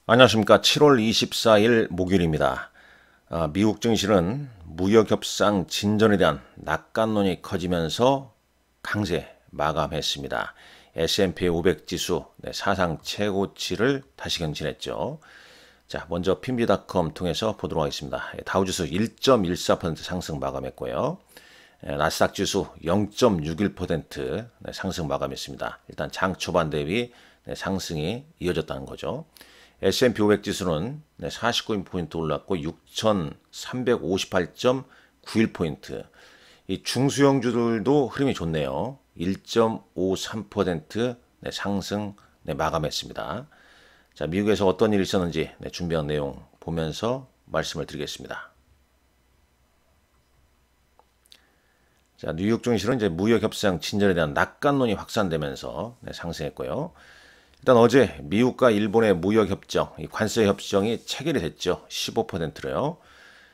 안녕하십니까. 7월 24일 목요일입니다. 미국 증시는 무역협상 진전에 대한 낙관론이 커지면서 강세 마감했습니다. S&P 500 지수 사상 최고치를 다시 경신했죠. 자, 먼저 핀비닷컴 통해서 보도록 하겠습니다. 다우지수 1.14% 상승 마감했고요. 나스닥 지수 0.61% 상승 마감했습니다. 일단 장 초반 대비 상승이 이어졌다는 거죠. S&P 500 지수는 49포인트 올랐고 6,358.91포인트. 이 중수형주들도 흐름이 좋네요. 1.53% 상승 마감했습니다. 자, 미국에서 어떤 일이 있었는지 준비한 내용 보면서 말씀을 드리겠습니다. 자, 뉴욕 증시는 이제 무역협상 진전에 대한 낙관론이 확산되면서 상승했고요. 일단 어제 미국과 일본의 무역협정, 이 관세협정이 체결이 됐죠. 15%로요.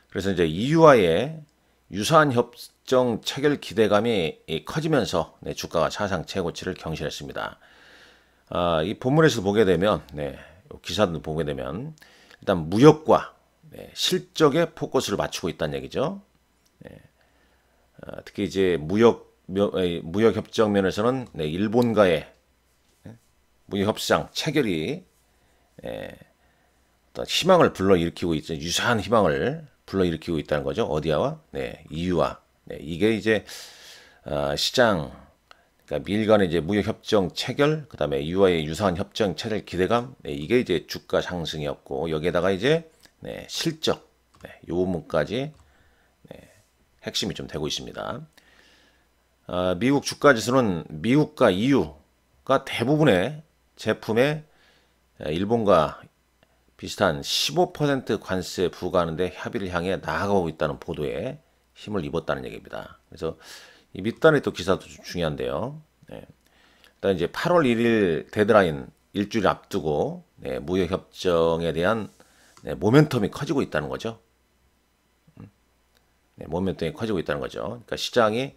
그래서 이제 EU와의 유사한 협정 체결 기대감이 커지면서 주가가 사상 최고치를 경신했습니다. 이 본문에서 보게 되면, 기사도 보게 되면 일단 무역과 실적에 포커스를 맞추고 있다는 얘기죠. 특히 이제 무역협정 면에서는 일본과의 무역협상 체결이 어떤 희망을 불러일으키고 있죠. 유사한 희망을 불러일으키고 있다는 거죠. 어디와? EU와. 이게 이제 시장, 그러니까 미일 간의 이제 무역협정 체결, 그다음에 EU와의 유사한 협정 체결 기대감, 이게 이제 주가 상승이었고 여기에다가 이제 실적, 요 부분까지 핵심이 좀 되고 있습니다. 미국 주가 지수는 미국과 EU가 대부분의 제품에 일본과 비슷한 15% 관세 부과하는데 협의를 향해 나아가고 있다는 보도에 힘을 입었다는 얘기입니다. 그래서 이 밑단의 또 기사도 중요한데요. 일단 이제 8월 1일 데드라인 일주일 앞두고 무역협정에 대한 모멘텀이 커지고 있다는 거죠. 모멘텀이 커지고 있다는 거죠. 그러니까 시장이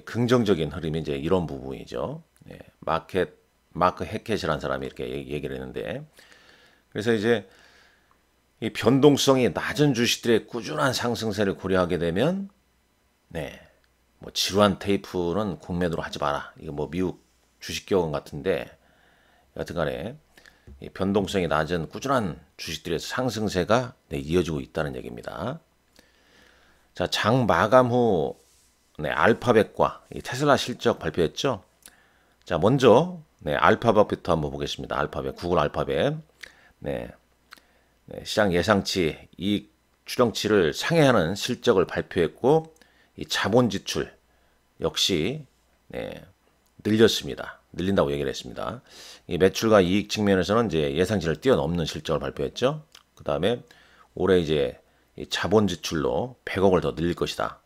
긍정적인 흐름이 이제 이런 부분이죠. 마크 해켓이라는 사람이 이렇게 얘기를 했는데, 그래서 이제 이 변동성이 낮은 주식들의 꾸준한 상승세를 고려하게 되면, 뭐 지루한 테이프는 공매도로 하지 마라. 이거 뭐 미국 주식 교원 같은데, 여튼간에 이 변동성이 낮은 꾸준한 주식들의 상승세가 이어지고 있다는 얘기입니다. 자, 장 마감 후 알파벳과 이 테슬라 실적 발표했죠. 자, 먼저 알파벳부터 한번 보겠습니다. 알파벳, 구글 알파벳. 시장 예상치 이익 추정치를 상회하는 실적을 발표했고 이 자본 지출 역시 늘렸습니다. 늘린다고 얘기를 했습니다. 이 매출과 이익 측면에서는 이제 예상치를 뛰어넘는 실적을 발표했죠. 그다음에 올해 이제 이 자본 지출로 100억을 더 늘릴 것이다.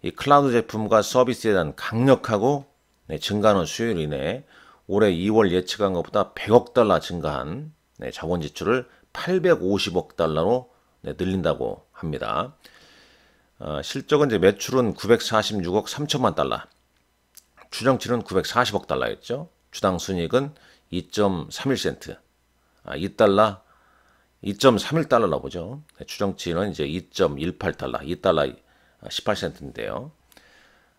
이 클라우드 제품과 서비스에 대한 강력하고 증가하는 수요로 인해 올해 2월 예측한 것보다 100억 달러 증가한 자본 지출을 850억 달러로 늘린다고 합니다. 실적은 이제 매출은 946억 3천만 달러, 추정치는 940억 달러였죠. 주당 순이익은 2.31센트, 2달러, 2.31달러라고 보죠. 추정치는 이제 2.18달러, 2달러 18센트인데요.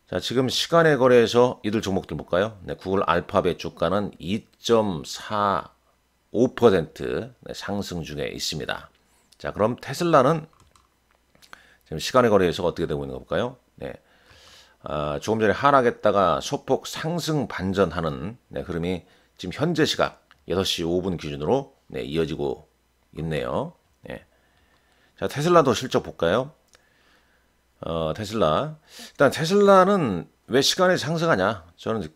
자, 지금 시간의 거래에서 이들 종목들 볼까요? 구글 알파벳 주가는 2.45% 상승 중에 있습니다. 자, 그럼 테슬라는 지금 시간의 거래에서 어떻게 되고 있는 거 볼까요? 조금 전에 하락했다가 소폭 상승 반전하는 흐름이 지금 현재 시각 6시 5분 기준으로 이어지고 있네요. 자, 테슬라도 실적 볼까요? 테슬라. 일단 테슬라는 왜 시간에 상승하냐? 저는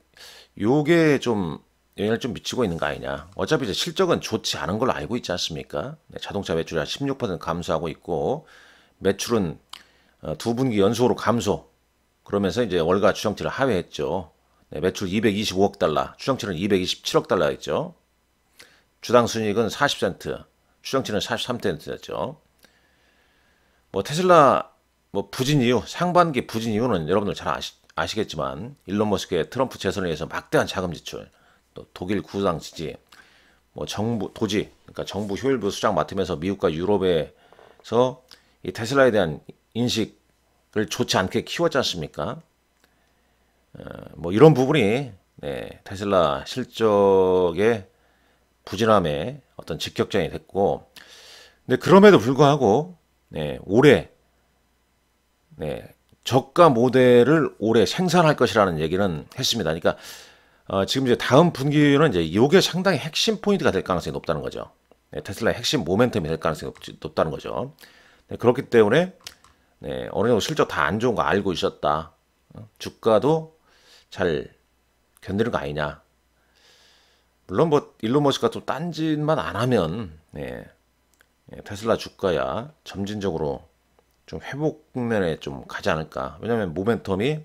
요게 좀 영향을 좀 미치고 있는 거 아니냐. 어차피 이제 실적은 좋지 않은 걸로 알고 있지 않습니까? 자동차 매출이 16% 감소하고 있고, 매출은 두 분기 연속으로 감소. 그러면서 이제 월가 추정치를 하회했죠. 매출 225억 달러, 추정치는 227억 달러였죠. 주당 순이익은 40센트, 추정치는 43센트였죠. 뭐 테슬라 뭐 부진 이유, 상반기 부진 이유는 여러분들 잘 아시겠지만 일론 머스크의 트럼프 재선에 의해서 막대한 자금 지출, 또 독일 구당 지지, 뭐 정부 도지 그러니까 정부 효율부 수장 맡으면서 미국과 유럽에서 이 테슬라에 대한 인식을 좋지 않게 키웠지 않습니까? 뭐 이런 부분이 네, 테슬라 실적의 부진함의 어떤 직격전이 됐고, 근데 그럼에도 불구하고 네, 올해 네, 저가 모델을 올해 생산할 것이라는 얘기는 했습니다. 그러니까 지금 이제 다음 분기는 이제 이게 상당히 핵심 포인트가 될 가능성이 높다는 거죠. 네, 테슬라의 핵심 모멘텀이 될 가능성이 높다는 거죠. 네, 그렇기 때문에 네, 어느 정도 실적 다 안 좋은 거 알고 있었다. 주가도 잘 견디는 거 아니냐. 물론 뭐 일론 머스크가 또 딴짓만 안 하면 네, 테슬라 주가야 점진적으로 좀 회복면에 좀 가지 않을까. 왜냐하면 모멘텀이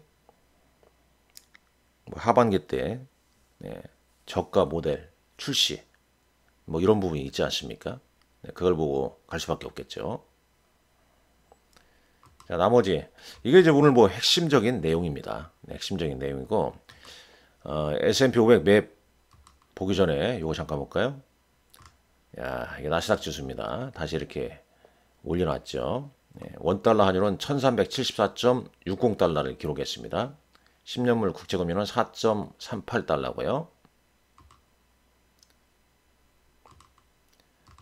뭐 하반기 때 네, 저가 모델 출시 뭐 이런 부분이 있지 않습니까? 네, 그걸 보고 갈 수밖에 없겠죠. 자, 나머지 이게 이제 오늘 뭐 핵심적인 내용입니다. 네, 핵심적인 내용이고 S&P 500 맵 보기 전에 이거 잠깐 볼까요? 야, 이게 나스닥 지수입니다. 다시 이렇게 올려놨죠. 네, 원달러 환율은 1374.60달러를 기록했습니다. 10년물 국채금리는 4.38달러고요.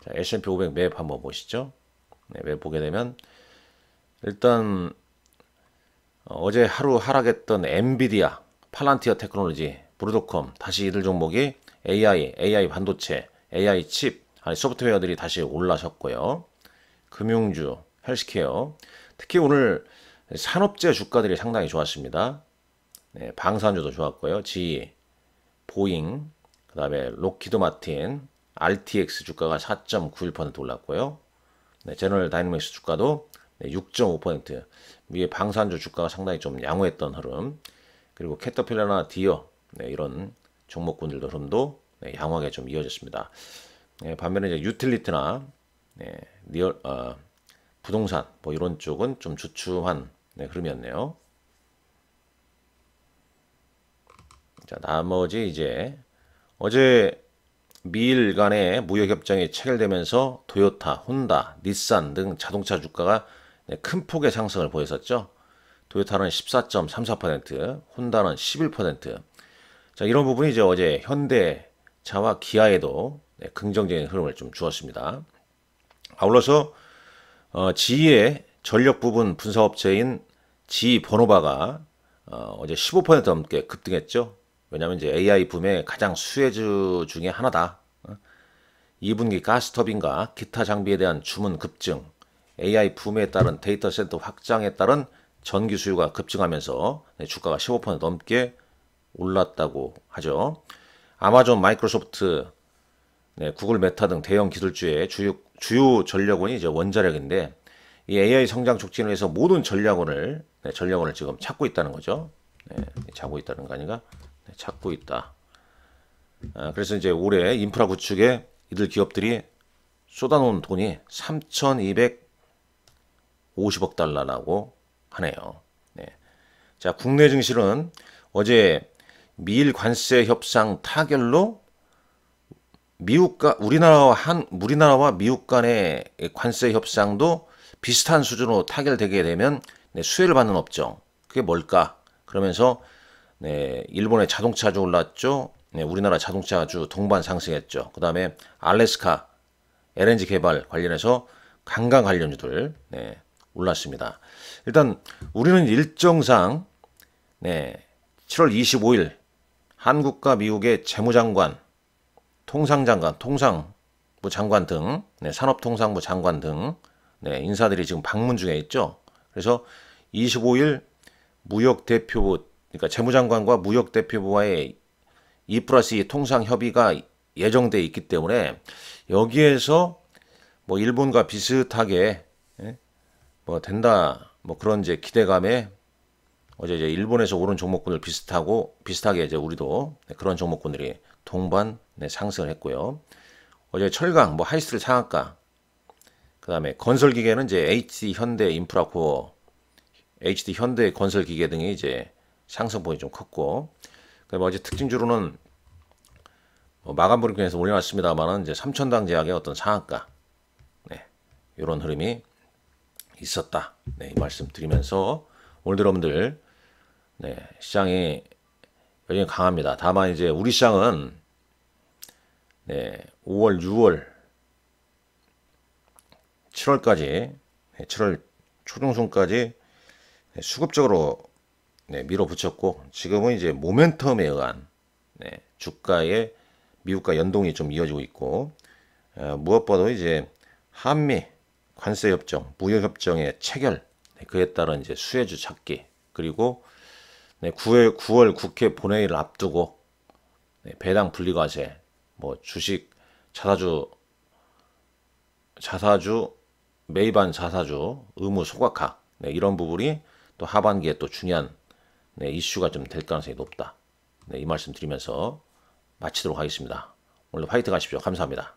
자, S&P 500 맵 한번 보시죠. 네, 맵 보게 되면 일단 어제 하루 하락했던 엔비디아, 팔란티어 테크놀로지, 브루드컴 다시 이들 종목이 AI 반도체, AI 칩, 아니 소프트웨어들이 다시 올라섰고요. 금융주, 헬스케어, 특히 오늘 산업재 주가들이 상당히 좋았습니다. 네, 방산주도 좋았고요. GE, 보잉, 그 다음에 록히드 마틴, RTX 주가가 4.91% 올랐고요. 네, 제너럴 다이내믹스 주가도 6.5%, 위에 방산주 주가가 상당히 좀 양호했던 흐름, 그리고 캐터필러나 디어 네, 이런 종목군들도 흐름도 네, 양호하게 좀 이어졌습니다. 네, 반면에 이제 유틸리티나 네, 부동산 뭐 이런 쪽은 좀 주춤한 네, 흐름이었네요. 자, 나머지 이제 어제 미일 간의 무역 협정이 체결되면서 토요타, 혼다, 닛산 등 자동차 주가가 네, 큰 폭의 상승을 보였었죠. 토요타는 14.34%, 혼다는 11%. 자, 이런 부분이 이제 어제 현대차와 기아에도 네, 긍정적인 흐름을 좀 주었습니다. 아울러서 GE의 전력 부분 분사업체인 GE 버노바가 어제 15% 넘게 급등했죠. 왜냐하면 이제 AI 붐의 가장 수혜주 중에 하나다. 2분기 가스터빈과 기타 장비에 대한 주문 급증, AI 붐에 따른 데이터 센터 확장에 따른 전기 수요가 급증하면서 주가가 15% 넘게 올랐다고 하죠. 아마존, 마이크로소프트, 구글 메타 등 대형 기술주의 주요 전력원이 이제 원자력인데 이 AI 성장 촉진을 위해서 모든 전략원을 지금 찾고 있다는 거죠. 찾고 있다는 거 아닌가? 찾고 있다. 그래서 이제 올해 인프라 구축에 이들 기업들이 쏟아놓은 돈이 3,250억 달러라고 하네요. 네. 자, 국내 증시는 어제 미일 관세 협상 타결로 우리나라와 미국 간의 관세 협상도 비슷한 수준으로 타결되게 되면 수혜를 받는 업종. 그게 뭘까? 그러면서 네, 일본의 자동차주 올랐죠. 네, 우리나라 자동차주 동반 상승했죠. 그 다음에 알래스카 LNG 개발 관련해서 관광 관련주들 네, 올랐습니다. 일단 우리는 일정상 네, 7월 25일 한국과 미국의 재무장관, 통상장관, 통상부 장관 등 네, 산업통상부 장관 등 네, 인사들이 지금 방문 중에 있죠. 그래서 25일 무역대표부 그러니까 재무장관과 무역대표부와의 2+2 통상 협의가 예정돼 있기 때문에 여기에서 뭐 일본과 비슷하게 뭐 된다 뭐 그런 이제 기대감에 어제 이제 일본에서 오른 종목군들 비슷하게 이제 우리도 그런 종목군들이 동반 상승을 했고요. 어제 철강 뭐 하이스틸 상한가 그다음에 건설기계는 이제 HD 현대 인프라코어 HD 현대 건설기계 등이 이제 상승폭이 좀 컸고, 그다음에 어제 특징주로는 뭐 마감 브리핑에서 올려놨습니다만은 이제 삼천당 제약의 어떤 상한가, 네, 이런 흐름이 있었다. 네, 이 말씀 드리면서 오늘 여러분들, 네, 시장이 여전히 강합니다. 다만 이제 우리 시장은 네, 5월, 6월, 7월까지, 7월 초중순까지 수급적으로 네, 밀어붙였고 지금은 이제 모멘텀에 의한 네, 주가의 미국과 연동이 좀 이어지고 있고 무엇보다도 이제 한미 관세 협정, 무역 협정의 체결, 네, 그에 따른 이제 수혜주 찾기 그리고 네, 9월 국회 본회의를 앞두고 네, 배당 분리과세, 뭐 주식 자사주 매입한 자사주 의무 소각화 네, 이런 부분이 또 하반기에 또 중요한 네, 이슈가 좀 될 가능성이 높다. 네, 이 말씀 드리면서 마치도록 하겠습니다. 오늘 화이팅 하십시오. 감사합니다.